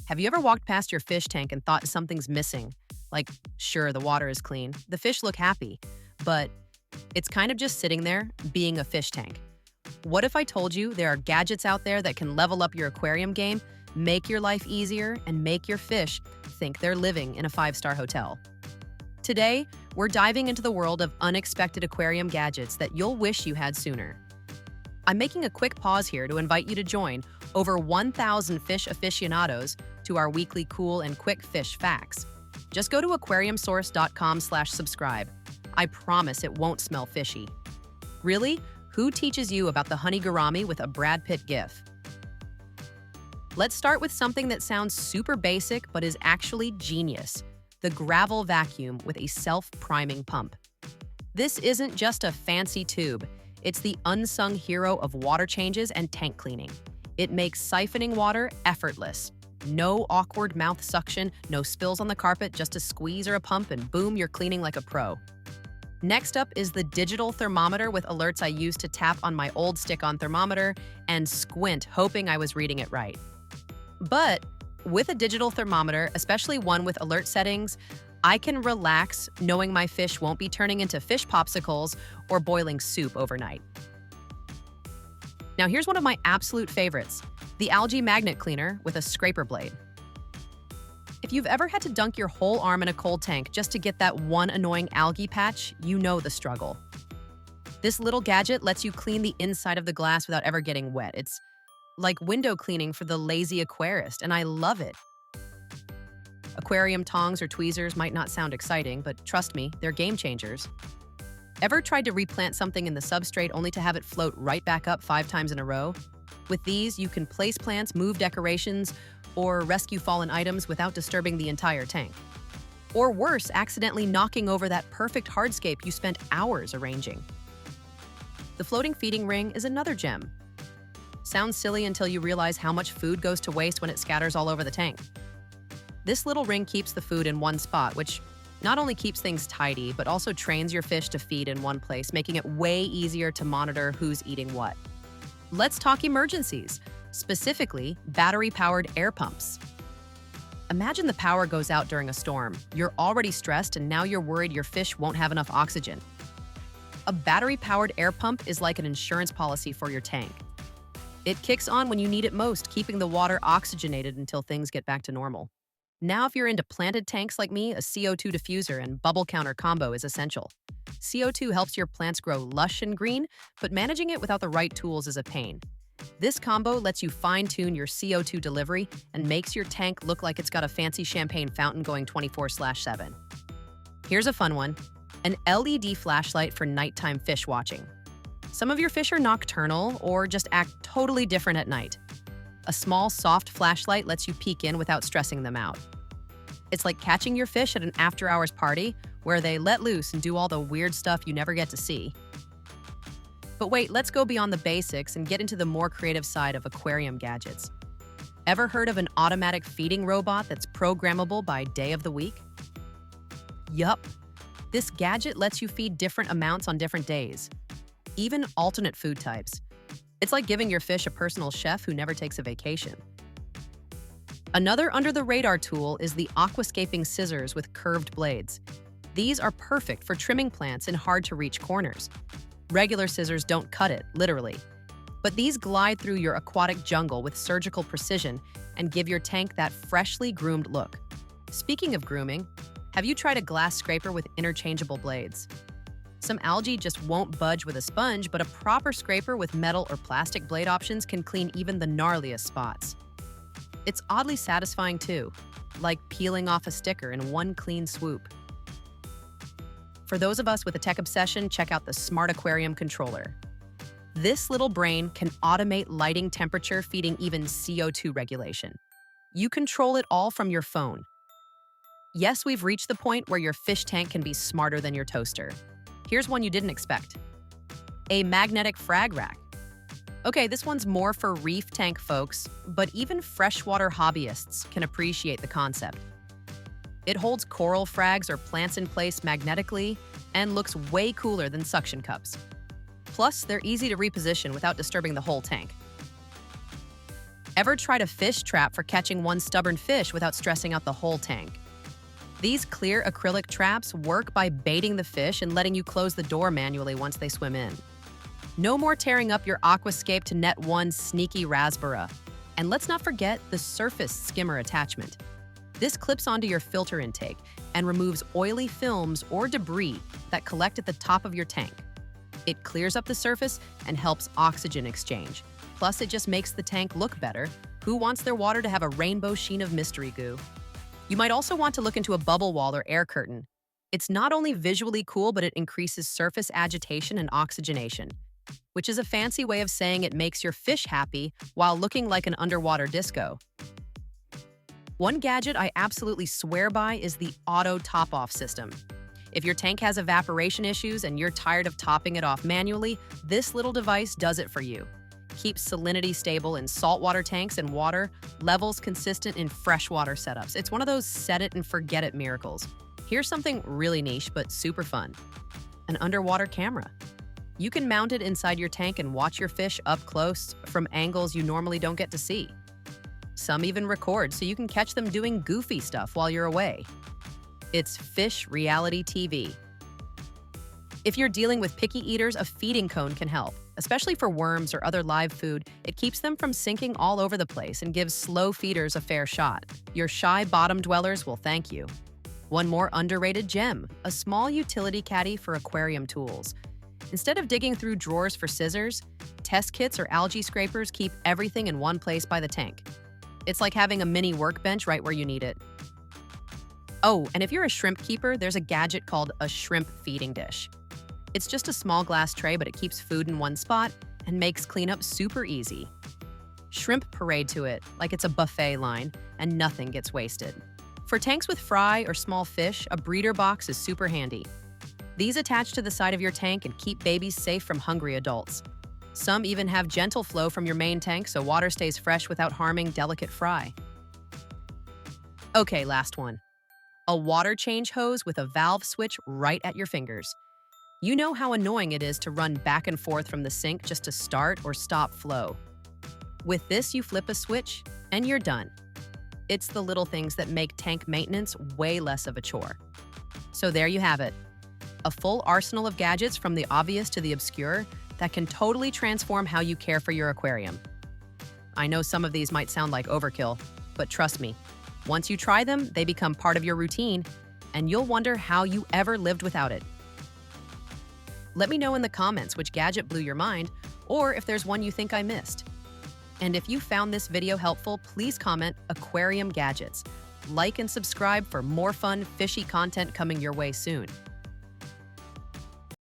Have you ever walked past your fish tank and thought something's missing? Like, sure, the water is clean, the fish look happy, but it's kind of just sitting there being a fish tank. What if I told you there are gadgets out there that can level up your aquarium game, make your life easier, and make your fish think they're living in a five-star hotel? Today, we're diving into the world of unexpected aquarium gadgets that you'll wish you had sooner. I'm making a quick pause here to invite you to join over 1,000 fish aficionados to our weekly cool and quick fish facts. Just go to aquariumsource.com/subscribe. I promise it won't smell fishy. Really? Who teaches you about the honey gourami with a Brad Pitt gif? Let's start with something that sounds super basic but is actually genius: the gravel vacuum with a self-priming pump. This isn't just a fancy tube. It's the unsung hero of water changes and tank cleaning. It makes siphoning water effortless. No awkward mouth suction, no spills on the carpet, just a squeeze or a pump and boom, you're cleaning like a pro. Next up is the digital thermometer with alerts I used to tap on my old stick-on thermometer and squint, hoping I was reading it right. But with a digital thermometer, especially one with alert settings, I can relax knowing my fish won't be turning into fish popsicles or boiling soup overnight. Now here's one of my absolute favorites, the algae magnet cleaner with a scraper blade. If you've ever had to dunk your whole arm in a cold tank just to get that one annoying algae patch, you know the struggle. This little gadget lets you clean the inside of the glass without ever getting wet. It's like window cleaning for the lazy aquarist, and I love it. Aquarium tongs or tweezers might not sound exciting, but trust me, they're game changers. Ever tried to replant something in the substrate only to have it float right back up 5 times in a row? With these, you can place plants, move decorations, or rescue fallen items without disturbing the entire tank. Or worse, accidentally knocking over that perfect hardscape you spent hours arranging. The floating feeding ring is another gem. Sounds silly until you realize how much food goes to waste when it scatters all over the tank. This little ring keeps the food in one spot, which not only keeps things tidy, but also trains your fish to feed in one place, making it way easier to monitor who's eating what. Let's talk emergencies, specifically battery-powered air pumps. Imagine the power goes out during a storm. You're already stressed, and now you're worried your fish won't have enough oxygen. A battery-powered air pump is like an insurance policy for your tank. It kicks on when you need it most, keeping the water oxygenated until things get back to normal. Now, if you're into planted tanks like me, a CO2 diffuser and bubble counter combo is essential. CO2 helps your plants grow lush and green, but managing it without the right tools is a pain. This combo lets you fine-tune your CO2 delivery and makes your tank look like it's got a fancy champagne fountain going 24/7. Here's a fun one: an LED flashlight for nighttime fish watching. Some of your fish are nocturnal or just act totally different at night. A small, soft flashlight lets you peek in without stressing them out. It's like catching your fish at an after-hours party where they let loose and do all the weird stuff you never get to see. But wait, let's go beyond the basics and get into the more creative side of aquarium gadgets. Ever heard of an automatic feeding robot that's programmable by day of the week? Yup. This gadget lets you feed different amounts on different days, even alternate food types. It's like giving your fish a personal chef who never takes a vacation. Another under-the-radar tool is the Aquascaping scissors with curved blades. These are perfect for trimming plants in hard-to-reach corners. Regular scissors don't cut it, literally. But these glide through your aquatic jungle with surgical precision and give your tank that freshly groomed look. Speaking of grooming, have you tried a glass scraper with interchangeable blades? Some algae just won't budge with a sponge, but a proper scraper with metal or plastic blade options can clean even the gnarliest spots. It's oddly satisfying too, like peeling off a sticker in one clean swoop. For those of us with a tech obsession, check out the Smart Aquarium Controller. This little brain can automate lighting, temperature, feeding, even CO2 regulation. You control it all from your phone. Yes, we've reached the point where your fish tank can be smarter than your toaster. Here's one you didn't expect: a magnetic frag rack. Okay, this one's more for reef tank folks, but even freshwater hobbyists can appreciate the concept. It holds coral frags or plants in place magnetically and looks way cooler than suction cups. Plus, they're easy to reposition without disturbing the whole tank. Ever tried a fish trap for catching one stubborn fish without stressing out the whole tank? These clear acrylic traps work by baiting the fish and letting you close the door manually once they swim in. No more tearing up your Aquascape to net one sneaky raspberry. And let's not forget the surface skimmer attachment. This clips onto your filter intake and removes oily films or debris that collect at the top of your tank. It clears up the surface and helps oxygen exchange. Plus, it just makes the tank look better. Who wants their water to have a rainbow sheen of mystery goo? You might also want to look into a bubble wall or air curtain. It's not only visually cool, but it increases surface agitation and oxygenation, which is a fancy way of saying it makes your fish happy while looking like an underwater disco. One gadget I absolutely swear by is the auto top-off system. If your tank has evaporation issues and you're tired of topping it off manually, this little device does it for you. Keeps salinity stable in saltwater tanks and water levels consistent in freshwater setups. It's one of those set it and forget it miracles. Here's something really niche but super fun. An underwater camera. You can mount it inside your tank and watch your fish up close from angles you normally don't get to see. Some even record so you can catch them doing goofy stuff while you're away. It's Fish Reality TV. If you're dealing with picky eaters, a feeding cone can help. Especially for worms or other live food, it keeps them from sinking all over the place and gives slow feeders a fair shot. Your shy bottom dwellers will thank you. One more underrated gem, a small utility caddy for aquarium tools. Instead of digging through drawers for scissors, test kits or algae scrapers keep everything in one place by the tank. It's like having a mini workbench right where you need it. Oh, and if you're a shrimp keeper, there's a gadget called a shrimp feeding dish. It's just a small glass tray, but it keeps food in one spot and makes cleanup super easy. Shrimp parade to it like it's a buffet line, and nothing gets wasted. For tanks with fry or small fish, a breeder box is super handy. These attach to the side of your tank and keep babies safe from hungry adults. Some even have gentle flow from your main tank so water stays fresh without harming delicate fry. Okay, last one. A water change hose with a valve switch right at your fingers. You know how annoying it is to run back and forth from the sink just to start or stop flow. With this, you flip a switch and you're done. It's the little things that make tank maintenance way less of a chore. So there you have it. A full arsenal of gadgets from the obvious to the obscure that can totally transform how you care for your aquarium. I know some of these might sound like overkill, but trust me, once you try them, they become part of your routine, and you'll wonder how you ever lived without it. Let me know in the comments which gadget blew your mind, or if there's one you think I missed. And if you found this video helpful, please comment Aquarium Gadgets. Like and subscribe for more fun, fishy content coming your way soon.